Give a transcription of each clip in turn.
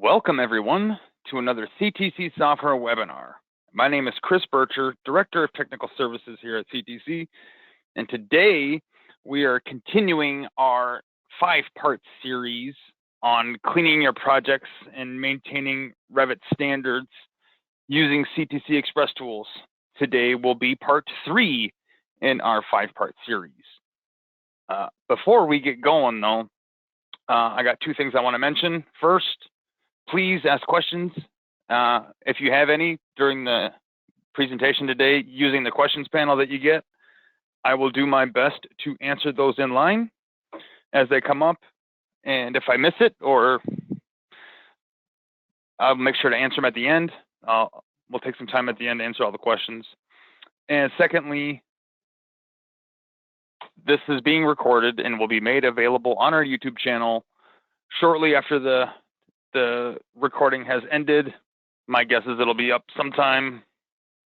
Welcome everyone to another CTC software webinar. My name is Chris Bircher, Director of Technical Services here at CTC, and today we are continuing our 5-part series on cleaning your projects and maintaining Revit standards using CTC Express tools. Today will be part 3 in our 5-part series. Before we get going though, I got 2 things I want to mention. First, please ask questions if you have any during the presentation today using the questions panel that you get. I will do my best to answer those in line as they come up. And if I miss it, or I'll make sure to answer them at the end. We'll take some time at the end to answer all the questions. And secondly, this is being recorded and will be made available on our YouTube channel shortly after the recording has ended. My guess is it'll be up sometime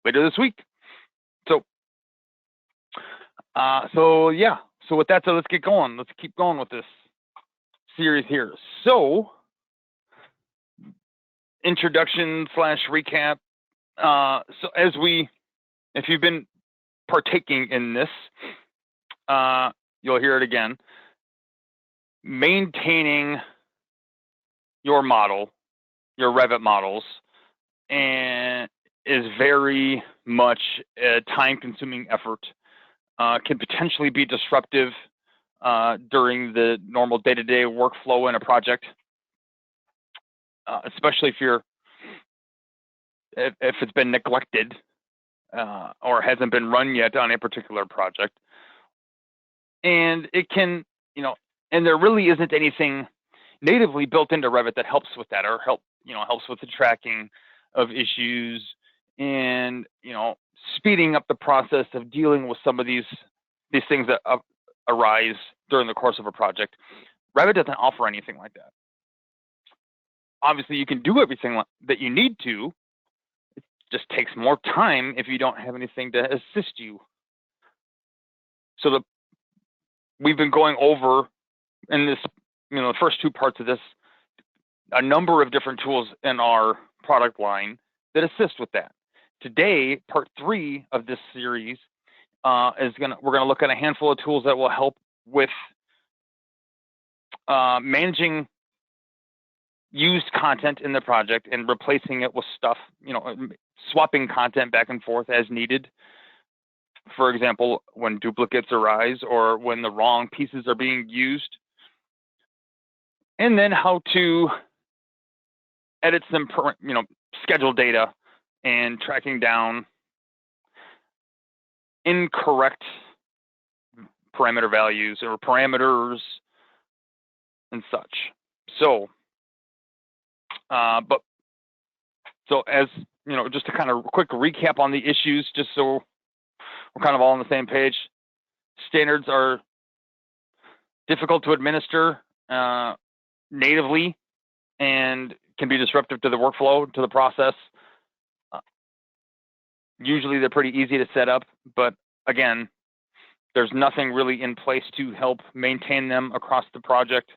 later this week. So yeah. So with that, let's get going. Let's keep going with this series here. So introduction / recap. So if you've been partaking in this, you'll hear it again. Maintaining your model, your Revit models, and is very much a time-consuming effort. Can potentially be disruptive during the normal day-to-day workflow in a project, especially if it's been neglected or hasn't been run yet on a particular project. And it can, and there really isn't anything natively built into Revit that helps with that, or helps with the tracking of issues and, speeding up the process of dealing with some of these things that arise during the course of a project. Revit doesn't offer anything like that. Obviously, you can do everything that you need to. It just takes more time if you don't have anything to assist you. So we've been going over in this, the first 2 parts of this, a number of different tools in our product line that assist with that. Today, part 3 of this series we're gonna look at a handful of tools that will help with managing used content in the project and replacing it with stuff, swapping content back and forth as needed. For example, when duplicates arise or when the wrong pieces are being used. And then how to edit some, schedule data and tracking down incorrect parameter values or parameters and such. So, as just to kind of quick recap on the issues, just so we're kind of all on the same page. Standards are difficult to administer natively and can be disruptive to the workflow, to the process. Usually they're pretty easy to set up, but again, there's nothing really in place to help maintain them across the project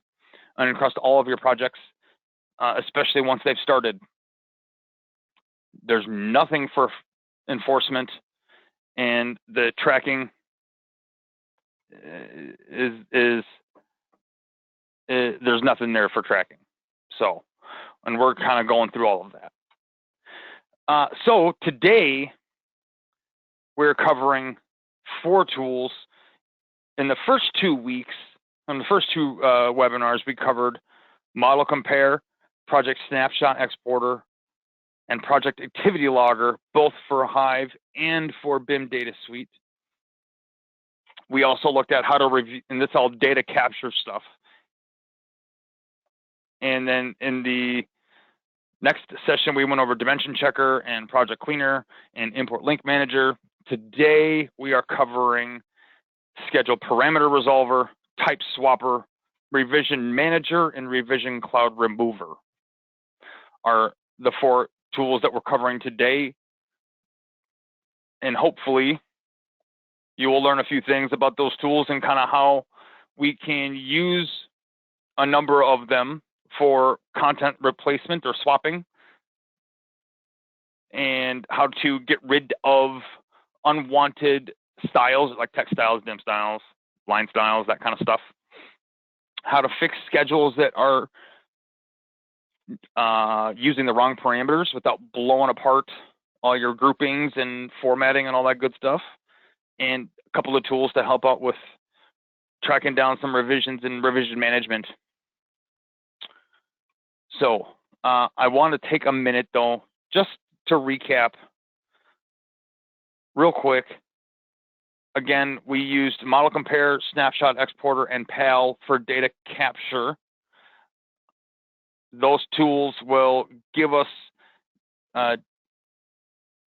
and across all of your projects, especially once they've started. There's nothing for enforcement, and the tracking is there's nothing there for tracking. So, and we're kind of going through all of that. So today we're covering 4 tools. In the first 2 weeks, on the first 2 webinars, we covered Model Compare, Project Snapshot Exporter, and Project Activity Logger, both for Hive and for BIM Data Suite. We also looked at how to review, and this is all data capture stuff. And then in the next session, we went over Dimension Checker and Project Cleaner and Import Link Manager. Today, we are covering Schedule Parameter Resolver, Type Swapper, Revision Manager, and Revision Cloud Remover are the 4 tools that we're covering today. And hopefully, you will learn a few things about those tools and kind of how we can use a number of them for content replacement or swapping, and how to get rid of unwanted styles like text styles, dim styles, line styles, that kind of stuff. How to fix schedules that are using the wrong parameters without blowing apart all your groupings and formatting and all that good stuff. And a couple of tools to help out with tracking down some revisions and revision management. So I want to take a minute though, just to recap real quick. Again, we used Model Compare, Snapshot Exporter, and PAL for data capture. Those tools will give us,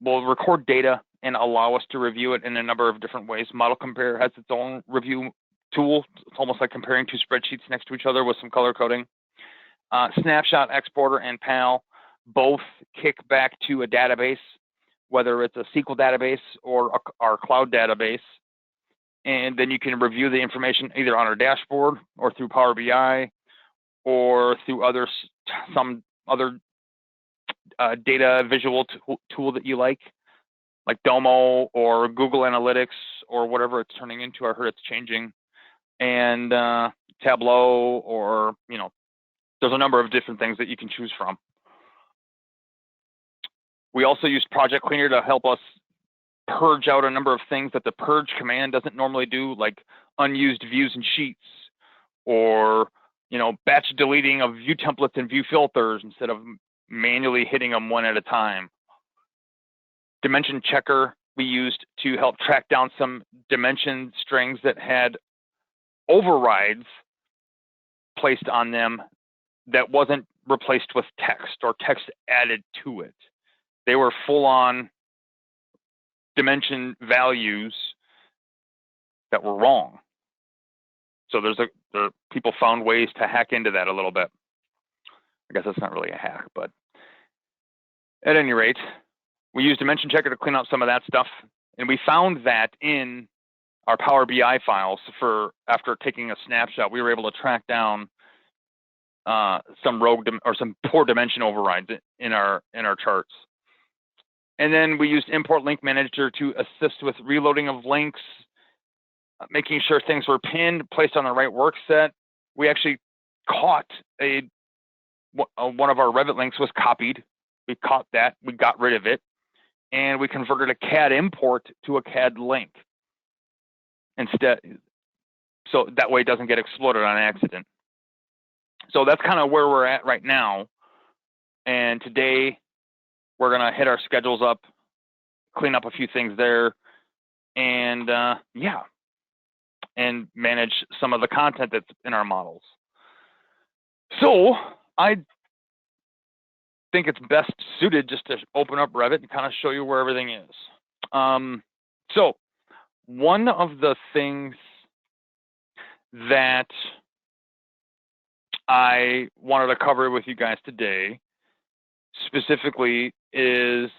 will record data and allow us to review it in a number of different ways. Model Compare has its own review tool. It's almost like comparing two spreadsheets next to each other with some color coding. Snapshot Exporter and PAL both kick back to a database, whether it's a SQL database or our cloud database. And then you can review the information either on our dashboard or through Power BI or through some other data visual tool that you like Domo or Google Analytics or whatever it's turning into. I heard it's changing. And Tableau, or, there's a number of different things that you can choose from. We also used Project Cleaner to help us purge out a number of things that the purge command doesn't normally do, like unused views and sheets, or batch deleting of view templates and view filters instead of manually hitting them one at a time. Dimension Checker we used to help track down some dimension strings that had overrides placed on them that wasn't replaced with text or text added to it. They were full-on dimension values that were wrong. So people found ways to hack into that a little bit. I guess that's not really a hack, but at any rate, we used Dimension Checker to clean up some of that stuff, and we found that in our Power BI files. After taking a snapshot, we were able to track down some rogue or some poor dimension overrides in our charts. And then we used Import Link Manager to assist with reloading of links, making sure things were pinned, placed on the right work set. We actually caught one of our Revit links was copied. We caught that, we got rid of it, and we converted a CAD import to a CAD link instead, so that way it doesn't get exploded on accident. So that's kind of where we're at right now. And today we're gonna hit our schedules up, clean up a few things there, and and manage some of the content that's in our models. So I think it's best suited just to open up Revit and kind of show you where everything is. So one of the things that I wanted to cover with you guys today specifically is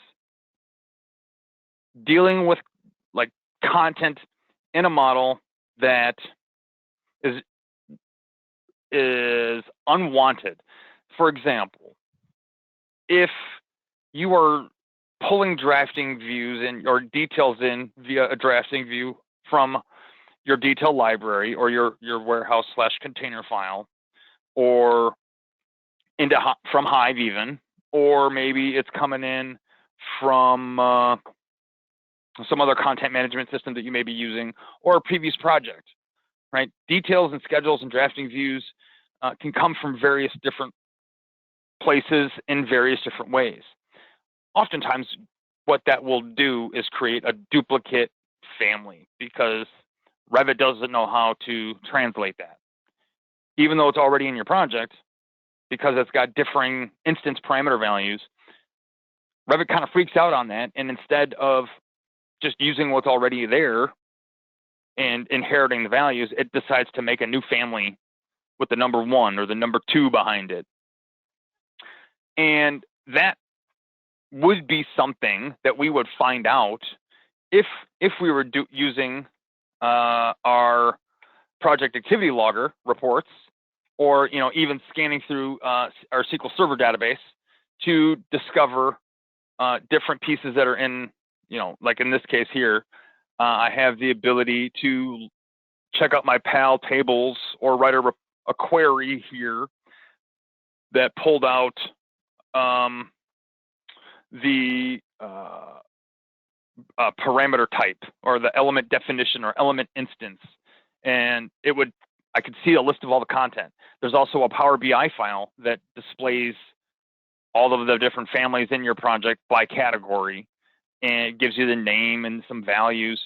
dealing with content in a model that is unwanted. For example, if you are pulling drafting views in or details in via a drafting view from your detail library or your warehouse/container file, or from Hive even, or maybe it's coming in from some other content management system that you may be using, or a previous project, right? Details and schedules and drafting views can come from various different places in various different ways. Oftentimes, what that will do is create a duplicate family because Revit doesn't know how to translate that. Even though it's already in your project, because it's got differing instance parameter values, Revit kind of freaks out on that, and instead of just using what's already there and inheriting the values, it decides to make a new family with the number 1 or the number 2 behind it. And that would be something that we would find out if we were using our project activity logger reports or even scanning through our SQL Server database to discover different pieces that are in, like in this case here, I have the ability to check out my PAL tables or write a query here that pulled out the parameter type or the element definition or element instance, and I could see a list of all the content. There's also a Power BI file that displays all of the different families in your project by category, and it gives you the name and some values.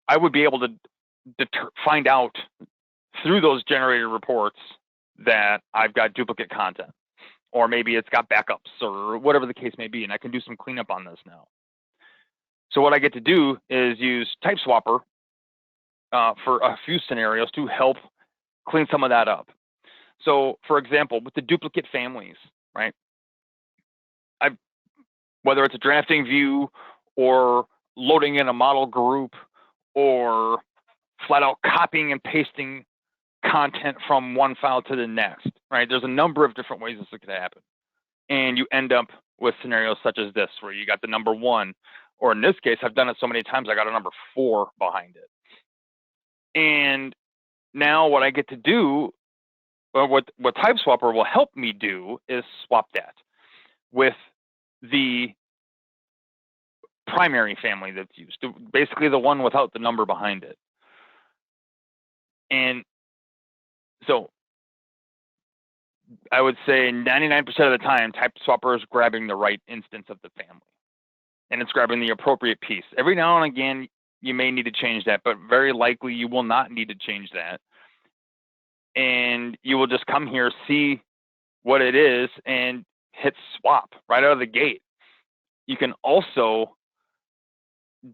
I would be able to find out through those generated reports that I've got duplicate content, or maybe it's got backups or whatever the case may be, and I can do some cleanup on this now. So what I get to do is use TypeSwapper for a few scenarios to help clean some of that up. So for example, with the duplicate families, right? Whether it's a drafting view or loading in a model group or flat out copying and pasting content from one file to the next, right? There's a number of different ways this could happen. And you end up with scenarios such as this, where you got the number 1, or in this case, I've done it so many times, I got a number 4 behind it. And now what I get to do, or what TypeSwapper will help me do, is swap that with the primary family that's used, basically the one without the number behind it. And so I would say 99% of the time, TypeSwapper is grabbing the right instance of the family, and it's grabbing the appropriate piece. Every now and again, you may need to change that, but very likely you will not need to change that. And you will just come here, see what it is, and hit swap right out of the gate. You can also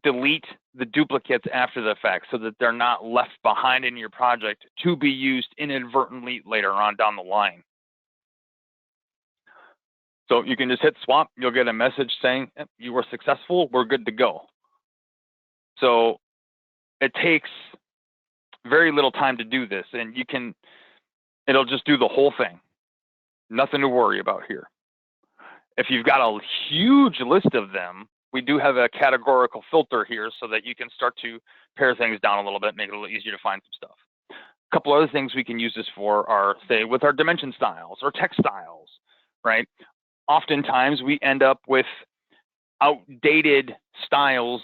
delete the duplicates after the fact so that they're not left behind in your project to be used inadvertently later on down the line. So you can just hit swap, you'll get a message saying you were successful, we're good to go. So it takes very little time to do this, and it'll just do the whole thing. Nothing to worry about here. If you've got a huge list of them, we do have a categorical filter here so that you can start to pare things down a little bit, make it a little easier to find some stuff. A couple other things we can use this for are, say, with our dimension styles or text styles, right? Oftentimes we end up with outdated styles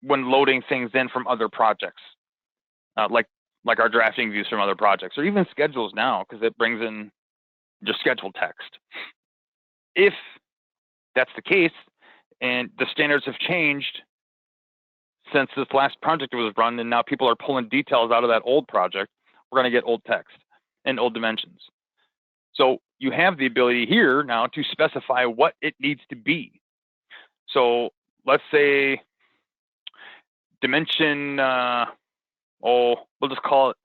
when loading things in from other projects, like our drafting views from other projects, or even schedules now, because it brings in your schedule text. If that's the case, and the standards have changed since this last project was run, and now people are pulling details out of that old project, we're going to get old text and old dimensions. So you have the ability here now to specify what it needs to be. So let's say dimension, we'll just call it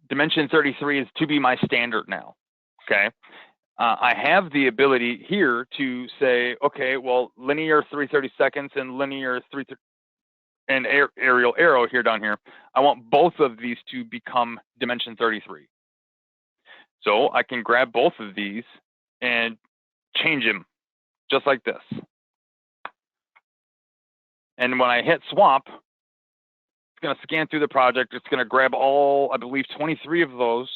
dimension 33 is to be my standard now, okay? I have the ability here to say, okay, well, linear 3/32 and linear and aerial arrow here down here, I want both of these to become dimension 33. So I can grab both of these and change them just like this. And when I hit swap, it's going to scan through the project. It's going to grab all, I believe, 23 of those.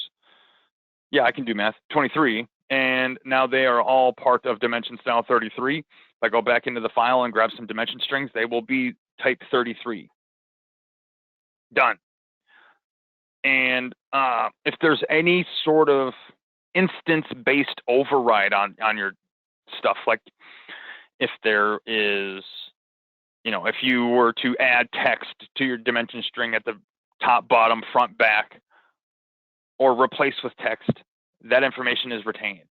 Yeah, I can do math, 23. And now they are all part of dimension style 33. If I go back into the file and grab some dimension strings, they will be type 33. Done. And if there's any sort of instance-based override on your stuff, like if there is, if you were to add text to your dimension string at the top, bottom, front, back, or replace with text, that information is retained.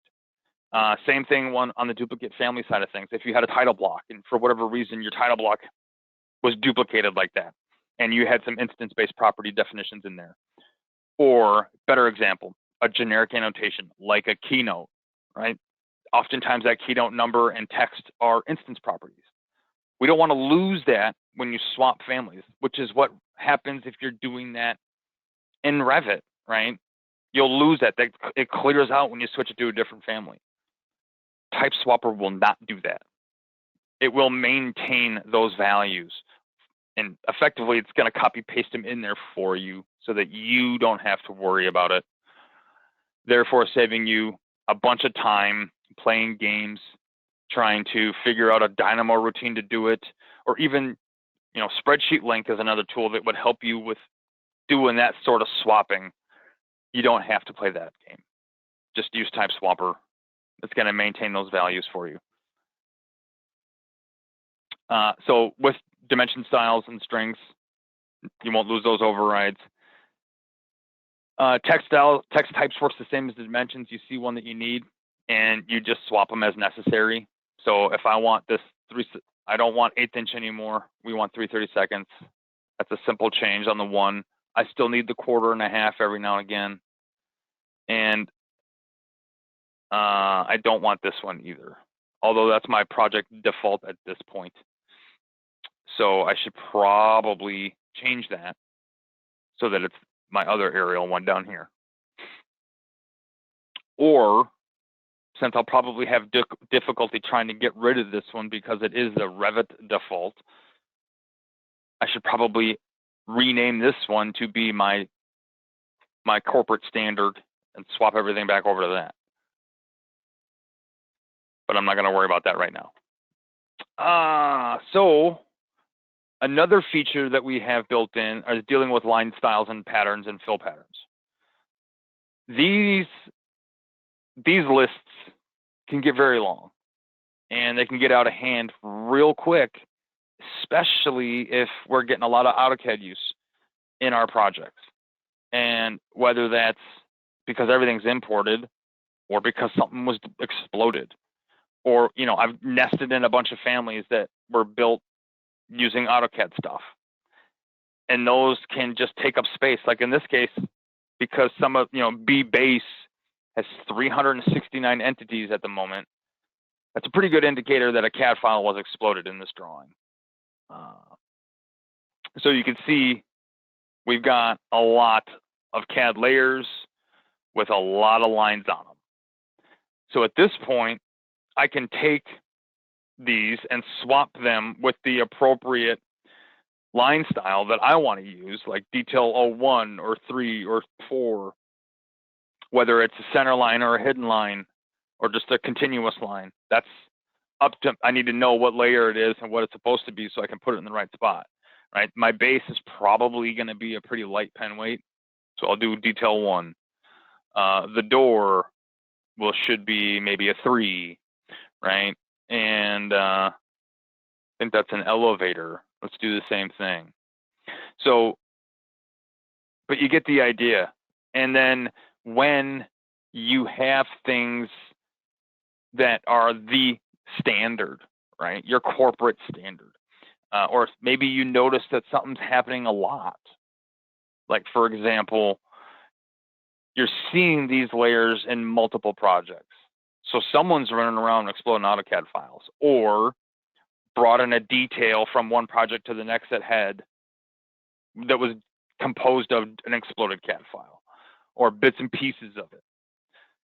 Same thing on the duplicate family side of things. If you had a title block and for whatever reason your title block was duplicated like that, and you had some instance-based property definitions in there, or better example, a generic annotation like a keynote, right? Oftentimes that keynote number and text are instance properties. We don't want to lose that when you swap families, which is what happens if you're doing that in Revit, right? You'll lose that. It clears out when you switch it to a different family. Type Swapper will not do that. It will maintain those values. And effectively, it's going to copy paste them in there for you so that you don't have to worry about it. Therefore, saving you a bunch of time playing games, trying to figure out a Dynamo routine to do it, or even, Spreadsheet Link is another tool that would help you with doing that sort of swapping. You don't have to play that game. Just use Type Swapper. It's going to maintain those values for you. So with dimension styles and strings, you won't lose those overrides. Text types works the same as the dimensions. You see one that you need, and you just swap them as necessary. So if I want this I don't want 1/8 inch anymore. We want 3/32. That's a simple change on the 1. I still need the 1/4 and 1/2 every now and again. And I don't want this one either, although that's my project default at this point. So I should probably change that so that it's my other aerial one down here. Or, since I'll probably have difficulty trying to get rid of this one because it is the Revit default, I should probably rename this one to be my corporate standard and swap everything back over to that. But I'm not going to worry about that right now. So another feature that we have built in is dealing with line styles and patterns and fill patterns. These lists can get very long, and they can get out of hand real quick, especially if we're getting a lot of AutoCAD use in our projects. And whether that's because everything's imported or because something was exploded, or, I've nested in a bunch of families that were built using AutoCAD stuff. And those can just take up space. Like in this case, because some of, B base has 369 entities at the moment. That's a pretty good indicator that a CAD file was exploded in this drawing. So you can see we've got a lot of CAD layers with a lot of lines on them. So at this point, I can take these and swap them with the appropriate line style that I want to use, like detail 01 or 3 or 4, whether it's a center line or a hidden line or just a continuous line. That's up to, I need to know what layer it is and what it's supposed to be so I can put it in the right spot, right? My base is probably going to be a pretty light pen weight, so I'll do detail 1. The door should be maybe a 3, right? And I think that's an elevator. Let's do the same thing. So, but you get the idea. And then when you have things that are the standard, right? Your corporate standard. Or maybe you notice that something's happening a lot. Like, for example, you're seeing these layers in multiple projects. So someone's running around exploding AutoCAD files, or brought in a detail from one project to the next that was composed of an exploded CAD file, or bits and pieces of it.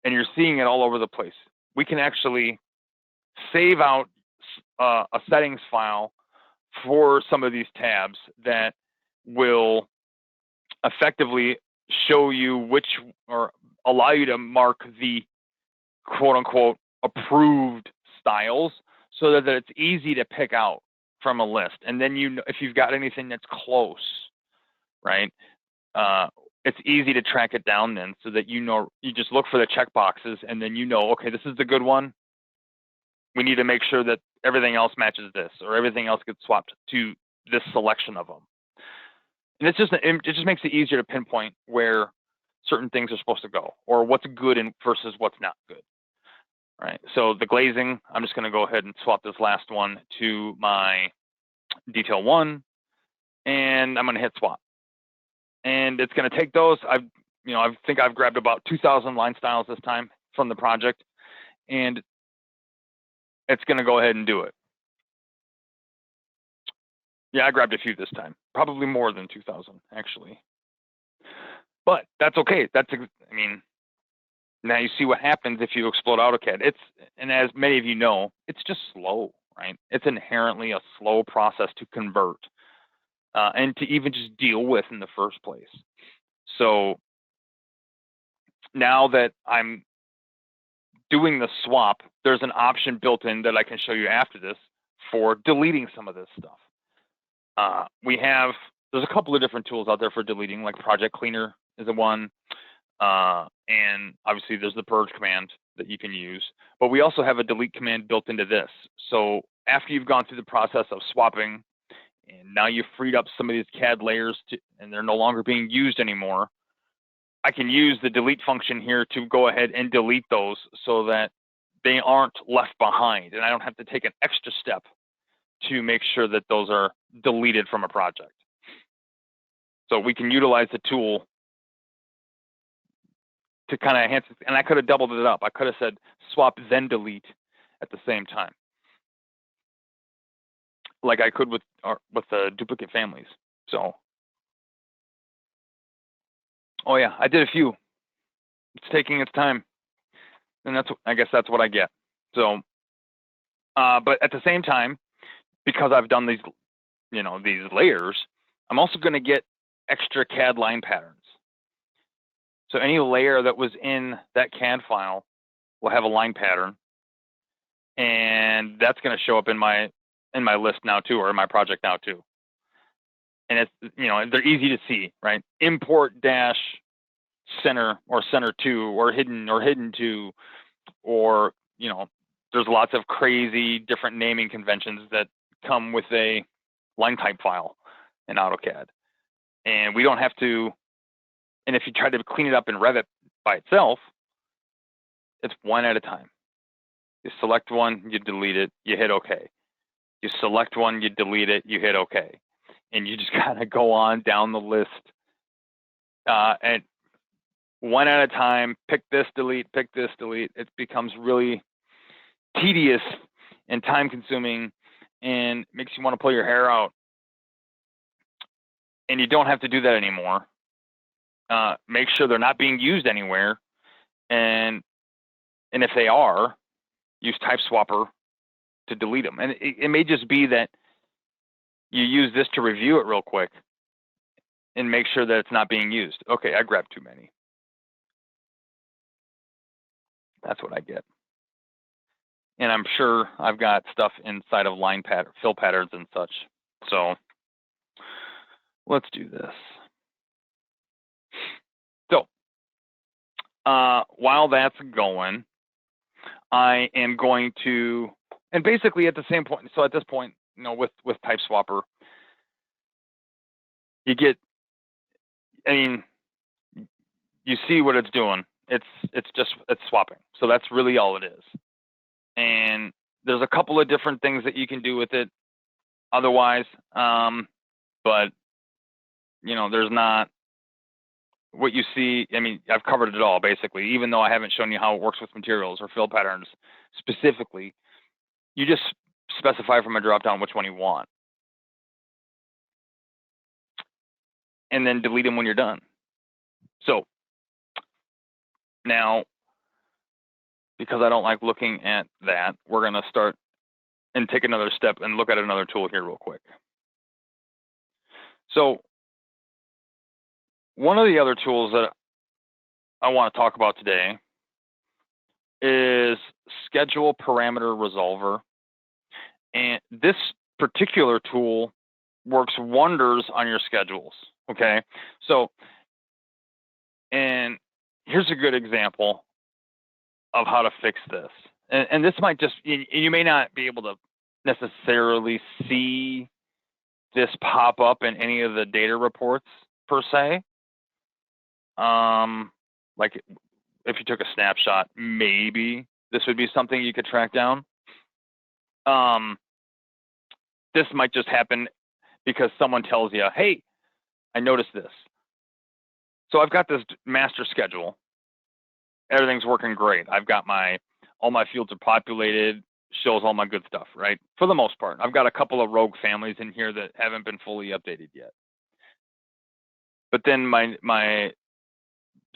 And you're seeing it all over the place. We can actually save out a settings file for some of these tabs that will effectively show you or allow you to mark the quote unquote approved styles so that it's easy to pick out from a list. And then if you've got anything that's close, right, it's easy to track it down then, so that you just look for the check boxes and then okay, this is the good one. We need to make sure that everything else matches this, or everything else gets swapped to this selection of them. And it just makes it easier to pinpoint where certain things are supposed to go, or what's good versus what's not good. Right. So the glazing, I'm just going to go ahead and swap this last one to my detail 1, and I'm going to hit swap. And it's going to take those. I think I've grabbed about 2,000 line styles this time from the project, and it's going to go ahead and do it. Yeah, I grabbed a few this time, probably more than 2,000 actually. But that's okay. I mean, now you see what happens if you explode AutoCAD. And as many of you know, it's just slow, right? It's inherently a slow process to convert and to even just deal with in the first place. So now that I'm doing the swap, there's an option built in that I can show you after this for deleting some of this stuff. There's a couple of different tools out there for deleting, like Project Cleaner is the one. And obviously there's the purge command that you can use, but we also have a delete command built into this. So after you've gone through the process of swapping, and now you've freed up some of these CAD layers and they're no longer being used anymore, I can use the delete function here to go ahead and delete those so that they aren't left behind, and I don't have to take an extra step to make sure that those are deleted from a project. So we can utilize the tool to kind of enhance it, and I could have doubled it up. I could have said swap then delete at the same time, like I could with the duplicate families. So, oh yeah, I did a few. It's taking its time, and I guess that's what I get. So, but at the same time, because I've done these, these layers, I'm also going to get extra CAD line patterns. So any layer that was in that CAD file will have a line pattern, and that's going to show up in my list now too, or in my project now too. And it's, they're easy to see, right? Import dash center or center to or hidden to, or there's lots of crazy different naming conventions that come with a line type file in AutoCAD, and we don't have to. And if you try to clean it up in Revit by itself, it's one at a time. You select one, you delete it, you hit OK. You select one, you delete it, you hit OK. And you just kind of go on down the list. And one at a time, pick this, delete, pick this, delete. It becomes really tedious and time consuming and makes you want to pull your hair out. And you don't have to do that anymore. Make sure they're not being used anywhere, and if they are, use Type Swapper to delete them. And it may just be that you use this to review it real quick and make sure that it's not being used. Okay, I grabbed too many. That's what I get. And I'm sure I've got stuff inside of line fill patterns and such. So let's do this. So while that's going, I am going to, and basically at the same point, so at this point, with Type Swapper, you get, you see what it's doing. It's swapping. So that's really all it is. And there's a couple of different things that you can do with it otherwise, but there's not what you see. I've covered it all basically, even though I haven't shown you how it works with materials or fill patterns specifically. You just specify from a drop-down which one you want, and then delete them when you're done. So now, because I don't like looking at that, we're going to start and take another step and look at another tool here real quick. So one of the other tools that I want to talk about today is Schedule Parameter Resolver. And this particular tool works wonders on your schedules, okay? So, and here's a good example of how to fix this. And this might just, you may not be able to necessarily see this pop up in any of the data reports per se. Like if you took a snapshot, maybe this would be something you could track down. This might just happen because someone tells you, hey, I noticed this. So I've got this master schedule. Everything's working great. I've got all my fields are populated, shows all my good stuff, right? For the most part. I've got a couple of rogue families in here that haven't been fully updated yet. But then my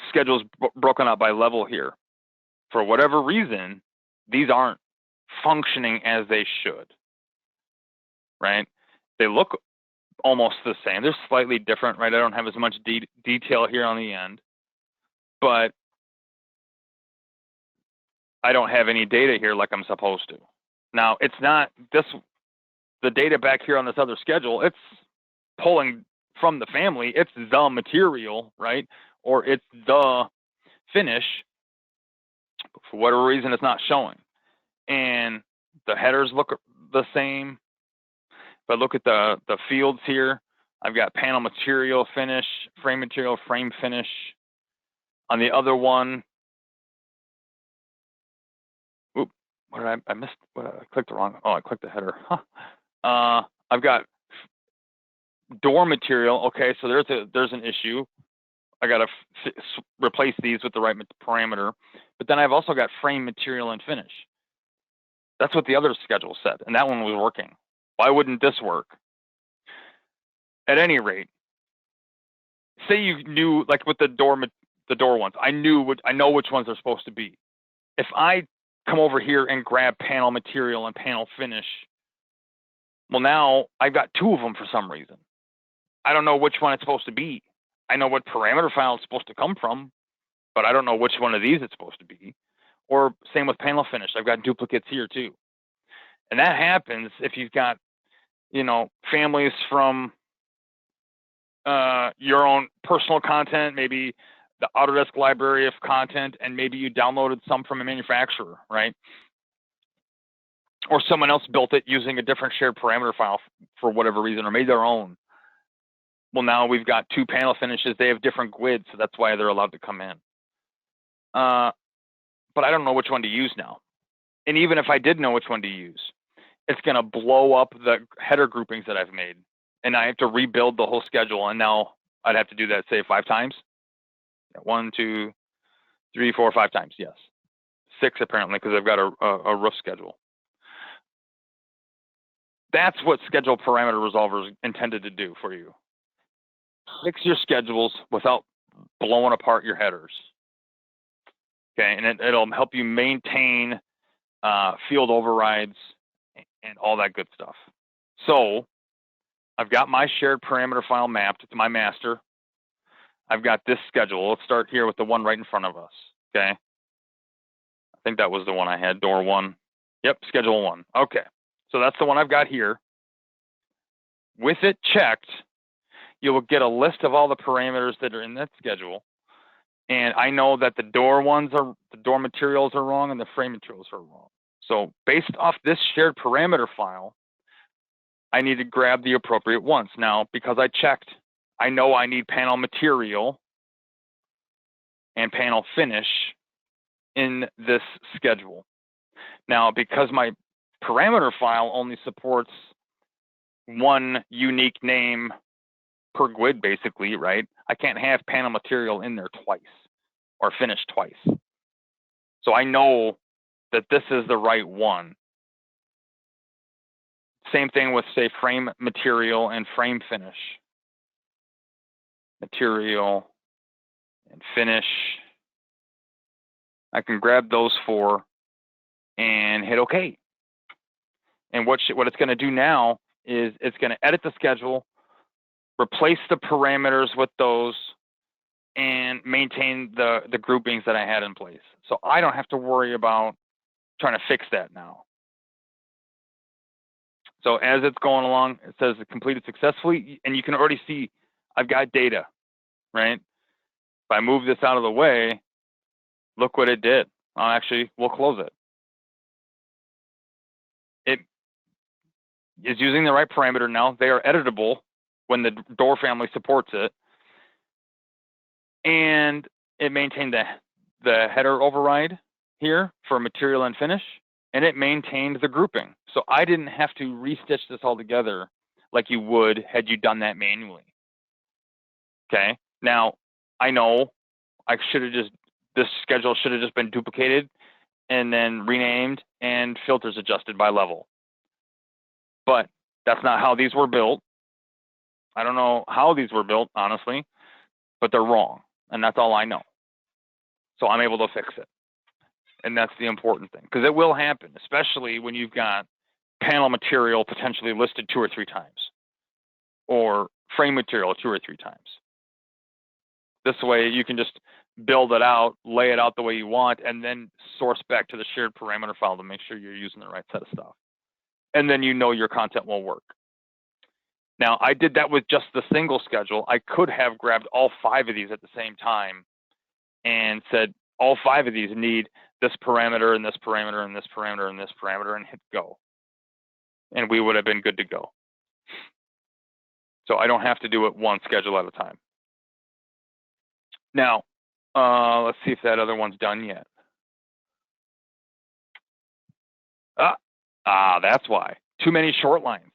schedules broken out by level here. For whatever reason, these aren't functioning as they should, right? They look almost the same. They're slightly different, right? I don't have as much detail here on the end, but I don't have any data here like I'm supposed to. Now, it's not this, the data back here on this other schedule, it's pulling from the family, it's the material, right? Or it's the finish. For whatever reason, it's not showing. And the headers look the same. If I look at the fields here, I've got panel material finish, frame material, frame finish. On the other one, oop, what did I missed? I clicked the wrong. Oh, I clicked the header. Huh. I've got door material. Okay, so there's an issue. I got to replace these with the right parameter. But then I've also got frame material and finish. That's what the other schedule said, and that one was working. Why wouldn't this work? At any rate, say you knew, like with the door ones, I know which ones they're supposed to be. If I come over here and grab panel material and panel finish, well, now I've got two of them for some reason. I don't know which one it's supposed to be. I know what parameter file it's supposed to come from, but I don't know which one of these it's supposed to be. Or same with panel finish. I've got duplicates here too. And that happens if you've got, families from your own personal content, maybe the Autodesk library of content, and maybe you downloaded some from a manufacturer, right? Or someone else built it using a different shared parameter file for whatever reason, or made their own. Well, now we've got two panel finishes. They have different GUIDs, so that's why they're allowed to come in. But I don't know which one to use now. And even if I did know which one to use, it's going to blow up the header groupings that I've made. And I have to rebuild the whole schedule. And now I'd have to do that, say, 5 times. 1, 2, 3, 4, 5 times, yes. 6 apparently, because I've got a roof schedule. That's what schedule parameter resolver is intended to do for you. Fix your schedules without blowing apart your headers. Okay, and it'll help you maintain field overrides and all that good stuff. So I've got my shared parameter file mapped to my master. I've got this schedule. Let's start here with the one right in front of us. Okay, I think that was the one I had, door 1. Yep, schedule 1. Okay, so that's the one I've got here. With it checked, you will get a list of all the parameters that are in that schedule. And I know that the door materials are wrong and the frame materials are wrong. So based off this shared parameter file, I need to grab the appropriate ones. Now, because I checked, I know I need panel material and panel finish in this schedule. Now, because my parameter file only supports one unique name per GUID, basically, right? I can't have panel material in there twice or finish twice. So I know that this is the right one. Same thing with, say, frame material and frame finish. Material and finish. I can grab those 4 and hit OK. And what it's going to do now is it's going to edit the schedule, replace the parameters with those, and maintain the groupings that I had in place. So I don't have to worry about trying to fix that now. So as it's going along, it says it completed successfully, and you can already see I've got data, right? If I move this out of the way, look what it did. We'll close it. It is using the right parameter now. They are editable when the door family supports it. And it maintained the header override here for material and finish, and it maintained the grouping. So I didn't have to restitch this all together like you would had you done that manually. Okay, now I know this schedule should have just been duplicated and then renamed and filters adjusted by level. But that's not how these were built. I don't know how these were built, honestly, but they're wrong. And that's all I know. So I'm able to fix it. And that's the important thing, because it will happen, especially when you've got panel material potentially listed 2 or 3 times, or frame material 2 or 3 times. This way you can just build it out, lay it out the way you want, and then source back to the shared parameter file to make sure you're using the right set of stuff. And then you know your content will work. Now, I did that with just the single schedule. I could have grabbed all 5 of these at the same time and said, all 5 of these need this parameter and this parameter and this parameter and this parameter, and hit go. And we would have been good to go. So I don't have to do it one schedule at a time. Now, let's see if that other one's done yet. That's why. Too many short lines.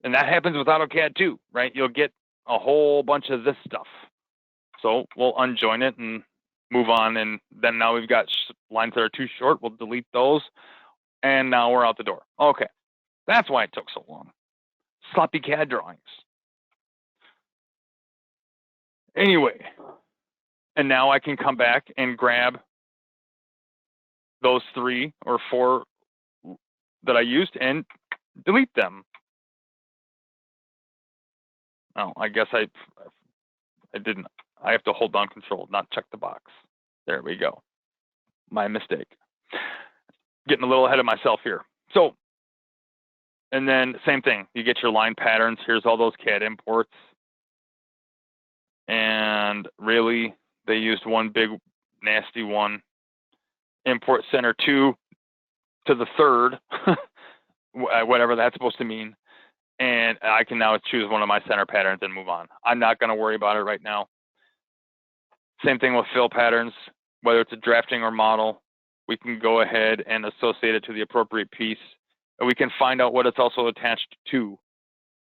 And that happens with AutoCAD too, right? You'll get a whole bunch of this stuff. So we'll unjoin it and move on. And then now we've got lines that are too short. We'll delete those. And now we're out the door. Okay. That's why it took so long. Sloppy CAD drawings. Anyway, and now I can come back and grab those 3 or 4 that I used and delete them. Oh, I guess I didn't. I have to hold down control, not check the box. There we go. My mistake. Getting a little ahead of myself here. So, and then same thing. You get your line patterns. Here's all those CAD imports. And really, they used one big nasty one. Import center 2 to the 3rd, whatever that's supposed to mean. And I can now choose one of my center patterns and move on. I'm not going to worry about it right now. Same thing with fill patterns, whether it's a drafting or model, we can go ahead and associate it to the appropriate piece. And we can find out what it's also attached to.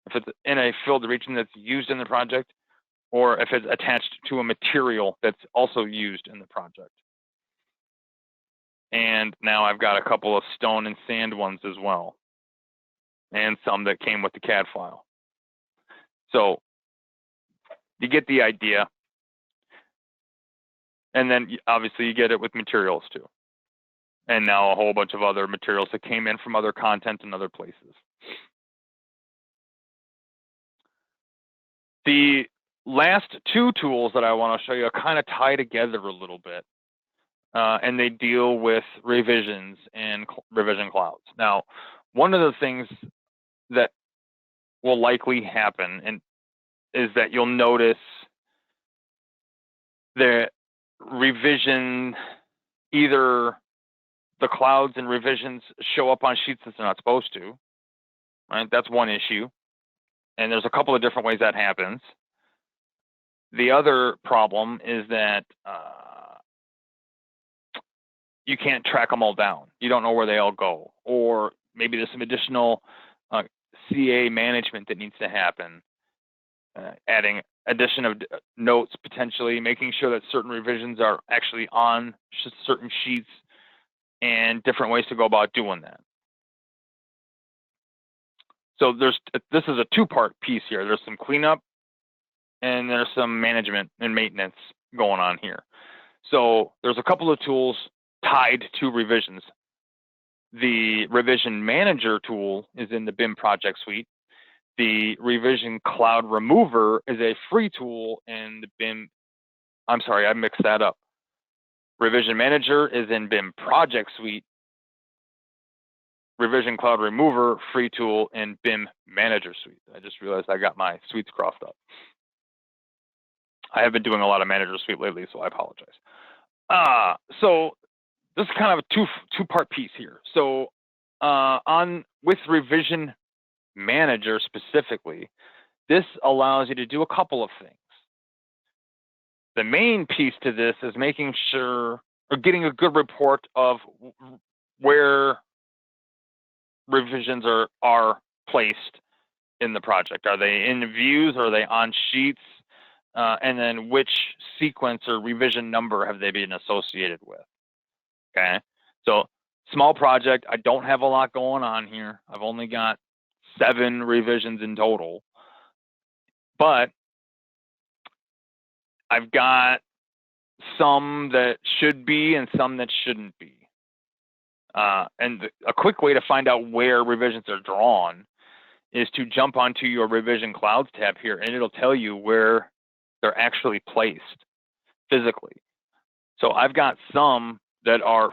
If it's in a filled region that's used in the project, or if it's attached to a material that's also used in the project. And now I've got a couple of stone and sand ones as well, and some that came with the CAD file. So you get the idea. And then obviously you get it with materials too. And now a whole bunch of other materials that came in from other content in other places. The last 2 tools that I want to show you kind of tie together a little bit. And they deal with revisions and revision clouds. Now, one of the things that will likely happen is that you'll notice the revision, either the clouds and revisions show up on sheets that they're not supposed to, right? That's one issue. And there's a couple of different ways that happens. The other problem is that you can't track them all down. You don't know where they all go. Or maybe there's some additional CA management that needs to happen, adding addition of notes potentially, making sure that certain revisions are actually on certain sheets, and different ways to go about doing that. So this is a 2-part piece here. There's some cleanup and there's some management and maintenance going on here. So there's a couple of tools tied to revisions. The revision manager tool is in the BIM project suite. The revision cloud remover is a free tool in the BIM. I'm sorry, I mixed that up. Revision manager is in BIM project suite. Revision cloud remover, free tool in BIM manager suite. I just realized I got my suites crossed up. I have been doing a lot of manager suite lately, so I apologize. So this is kind of a two-part piece here. So with revision manager specifically, this allows you to do a couple of things. The main piece to this is making sure, or getting a good report of where revisions are placed in the project. Are they in views? Or are they on sheets? And then which sequence or revision number have they been associated with? Okay, so small project. I don't have a lot going on here. I've only got 7 revisions in total, but I've got some that should be and some that shouldn't be. And a quick way to find out where revisions are drawn is to jump onto your revision clouds tab here, and it'll tell you where they're actually placed physically. So I've got some that are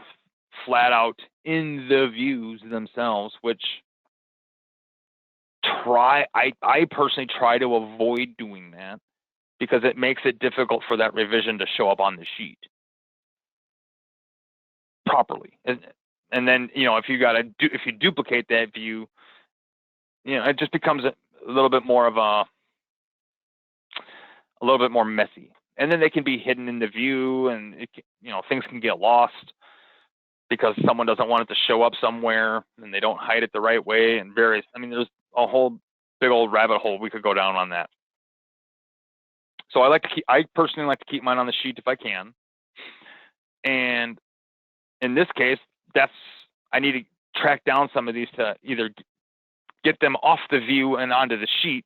flat out in the views themselves, which I personally try to avoid doing that because it makes it difficult for that revision to show up on the sheet properly. And then, if you duplicate that view, it just becomes a little bit more messy. And then they can be hidden in the view, and things can get lost because someone doesn't want it to show up somewhere and they don't hide it the right way, and there's a whole big old rabbit hole we could go down on that. So I personally like to keep mine on the sheet if I can. And in this case, I need to track down some of these to either get them off the view and onto the sheet.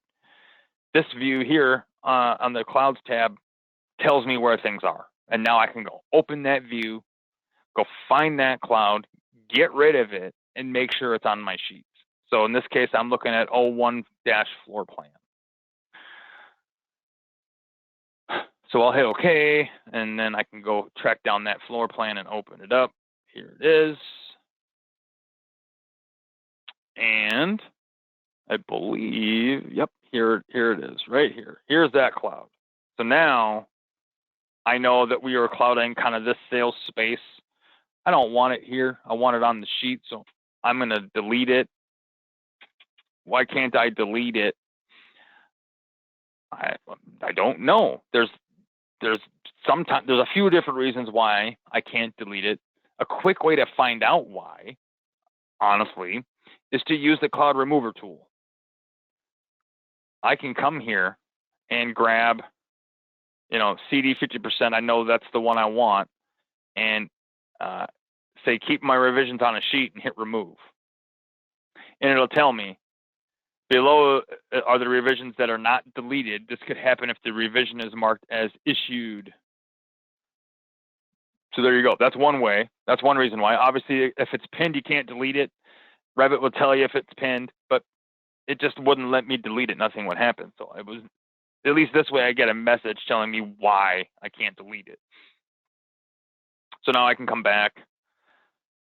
This view here on the clouds tab tells me where things are. And now I can go open that view, go find that cloud, get rid of it, and make sure it's on my sheets. So in this case, I'm looking at 01-floor plan. So I'll hit OK, and then I can go track down that floor plan and open it up. Here it is. And I believe, yep, here it is, right here. Here's that cloud. So now I know that we are clouding kind of this sales space. I don't want it here. I want it on the sheet, so I'm going to delete it. Why can't I delete it? I don't know. There's a few different reasons why I can't delete it. A quick way to find out why, honestly, is to use the cloud remover tool. I can come here and grab, CD 50%. I know that's the one I want, and say keep my revisions on a sheet and hit remove. And it'll tell me below are the revisions that are not deleted. This could happen if the revision is marked as issued. So there you go. That's one way. That's one reason why. Obviously, if it's pinned, you can't delete it. Revit will tell you if it's pinned, but it just wouldn't let me delete it. Nothing would happen. So it was, at least this way, I get a message telling me why I can't delete it. So now I can come back,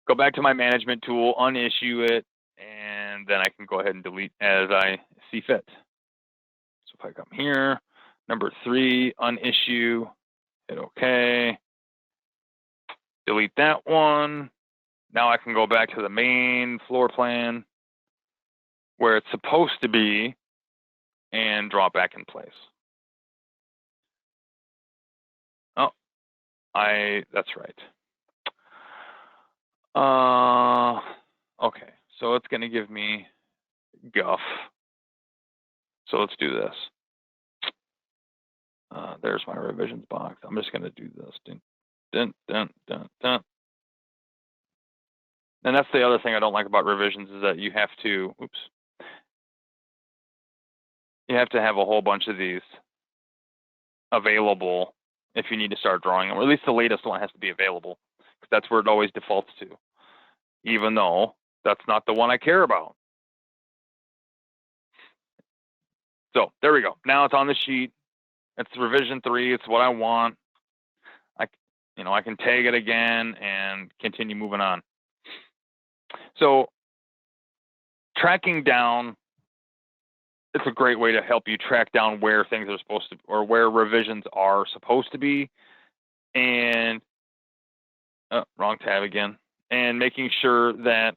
go back to my management tool, unissue it, and then I can go ahead and delete as I see fit. So if I come here, number 3, unissue, hit OK, delete that one. Now I can go back to the main floor plan where it's supposed to be and draw it back in place. Oh, that's right. Okay, so it's going to give me guff. So let's do this. There's my revisions box. I'm just going to do this. Dun, dun, dun, dun, dun. And that's the other thing I don't like about revisions is that you have to, you have to have a whole bunch of these available if you need to start drawing them, or at least the latest one has to be available, because that's where it always defaults to, even though that's not the one I care about. So there we go. Now it's on the sheet. It's revision 3. It's what I want. I can tag it again and continue moving on. So tracking down, it's a great way to help you track down where things are supposed to, or where revisions are supposed to be, and wrong tab again, and making sure that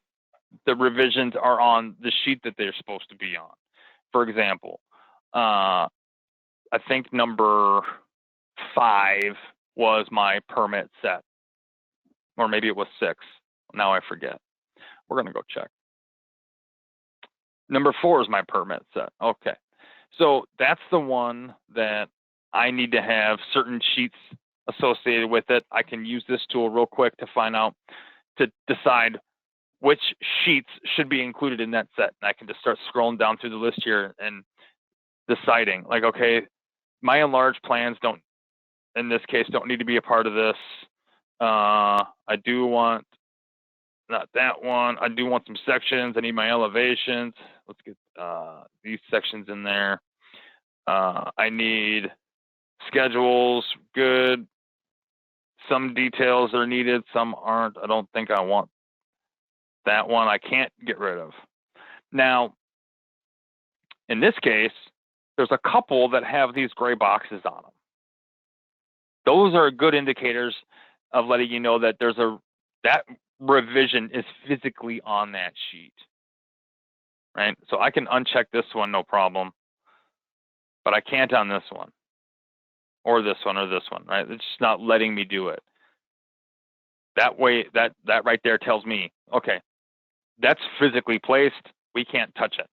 the revisions are on the sheet that they're supposed to be on. For example, I think number 5 was my permit set, or maybe it was 6. Now I forget. We're going to go check. Number 4 is my permit set. Okay. So that's the one that I need to have certain sheets associated with it. I can use this tool real quick to find out, to decide which sheets should be included in that set. And I can just start scrolling down through the list here and deciding, like, okay, my enlarged plans don't in this case, don't need to be a part of this. I do want, not that one. I do want some sections. I need my elevations. Let's get these sections in there. I need schedules, good. Some details are needed, some aren't. I don't think I want that one. I can't get rid of. Now, in this case, there's a couple that have these gray boxes on them. Those are good indicators of letting you know that that revision is physically on that sheet, right? So I can uncheck this one, no problem, but I can't on this one, or this one, or this one, right? It's just not letting me do it. That way, that right there tells me, okay, that's physically placed. We can't touch it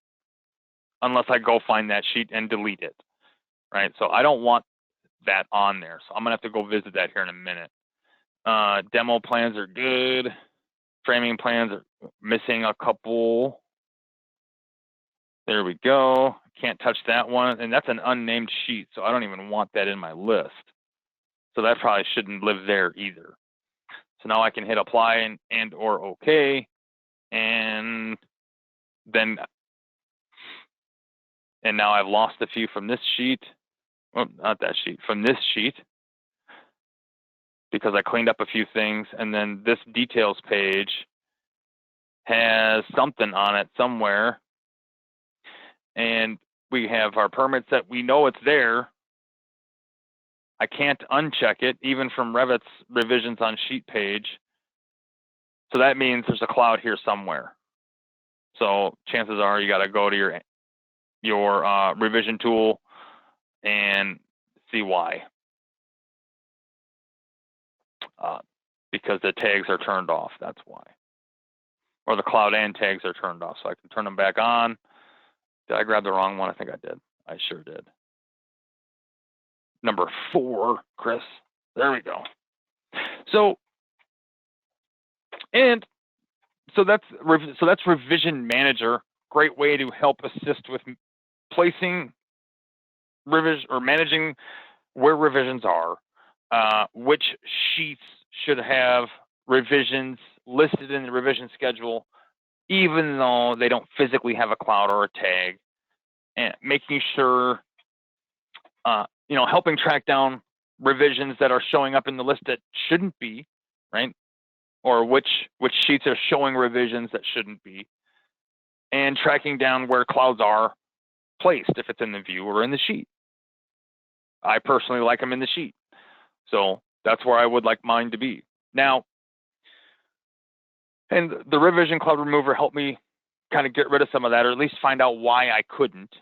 unless I go find that sheet and delete it, right? So I don't want that on there. So I'm gonna have to go visit that here in a minute. Demo plans are good. Framing plans are missing a couple. There we go. Can't touch that one. And that's an unnamed sheet, so I don't even want that in my list. So that probably shouldn't live there either. So now I can hit apply and or OK. And now I've lost a few from this sheet. Well, not that sheet, from this sheet, because I cleaned up a few things. And then this details page has something on it somewhere. And we have our permits that we know it's there. I can't uncheck it, even from Revit's revisions on sheet page. So that means there's a cloud here somewhere. So chances are you got to go to your revision tool and see why. Because the tags are turned off, that's why. Or the cloud and tags are turned off, so I can turn them back on. Did I grab the wrong one? I think I did. I sure did. Number 4, Chris. There we go. So that's Revision Manager. Great way to help assist with placing revision or managing where revisions are, which sheets should have revisions listed in the revision schedule, even though they don't physically have a cloud or a tag, and making sure, helping track down revisions that are showing up in the list that shouldn't be, right? Or which sheets are showing revisions that shouldn't be, and tracking down where clouds are placed, if it's in the view or in the sheet. I personally like them in the sheet, so that's where I would like mine to be. Now, and the Revision Cloud Remover helped me kind of get rid of some of that, or at least find out why I couldn't.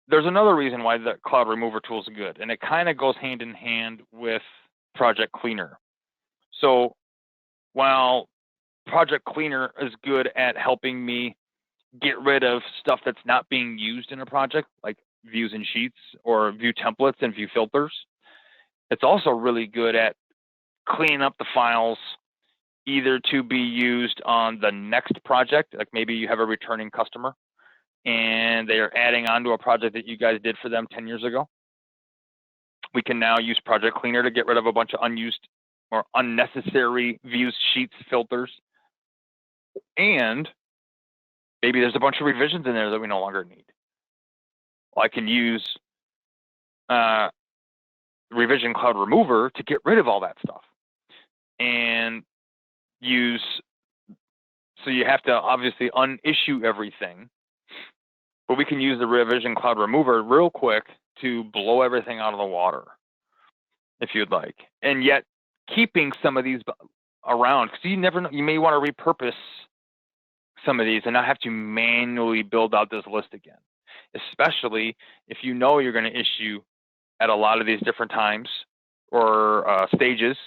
There's another reason why the Cloud Remover tool is good, and it kind of goes hand in hand with Project Cleaner. So while Project Cleaner is good at helping me get rid of stuff that's not being used in a project, like views and sheets or view templates and view filters, it's also really good at cleaning up the files either to be used on the next project, like maybe you have a returning customer and they are adding on to a project that you guys did for them 10 years ago. We can now use Project Cleaner to get rid of a bunch of unused or unnecessary views, sheets, filters. And maybe there's a bunch of revisions in there that we no longer need. Well, I can use Revision Cloud Remover to get rid of all that stuff. And so you have to obviously unissue everything, but we can use the Revision Cloud Remover real quick to blow everything out of the water, if you'd like. And yet keeping some of these around, because you never know, you may want to repurpose some of these and not have to manually build out this list again, especially if you know you're going to issue at a lot of these different times or stages,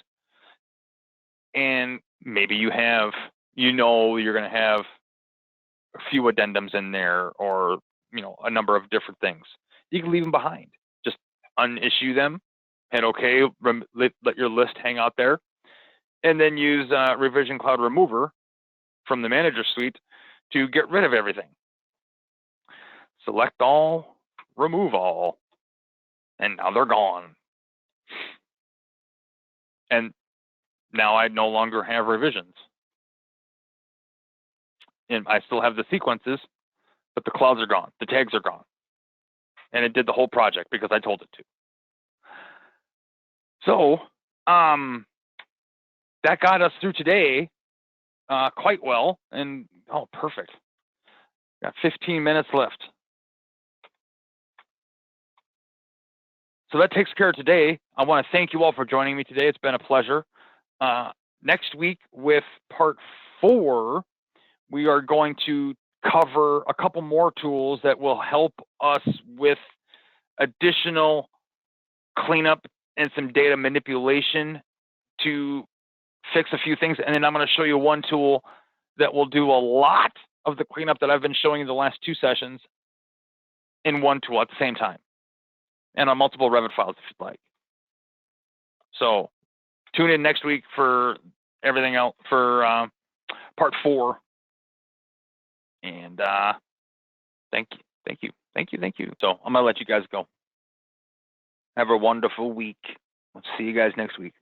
and maybe you're going to have a few addendums in there, or a number of different things. You can leave them behind. Just unissue them, hit OK, let your list hang out there, and then use Revision Cloud Remover from the Manager Suite to get rid of everything. Select all, remove all, and now they're gone. And now I no longer have revisions. And I still have the sequences, but the clouds are gone. The tags are gone. And it did the whole project because I told it to. So that got us through today quite well. And, oh, perfect. Got 15 minutes left. So that takes care of today. I want to thank you all for joining me today. It's been a pleasure. Next week with part 4, we are going to cover a couple more tools that will help us with additional cleanup and some data manipulation to fix a few things. And then I'm going to show you one tool that will do a lot of the cleanup that I've been showing you the last 2 sessions in one tool at the same time and on multiple Revit files if you'd like. So tune in next week for everything else for part 4. And thank you. So I'm going to let you guys go. Have a wonderful week. Let's see you guys next week.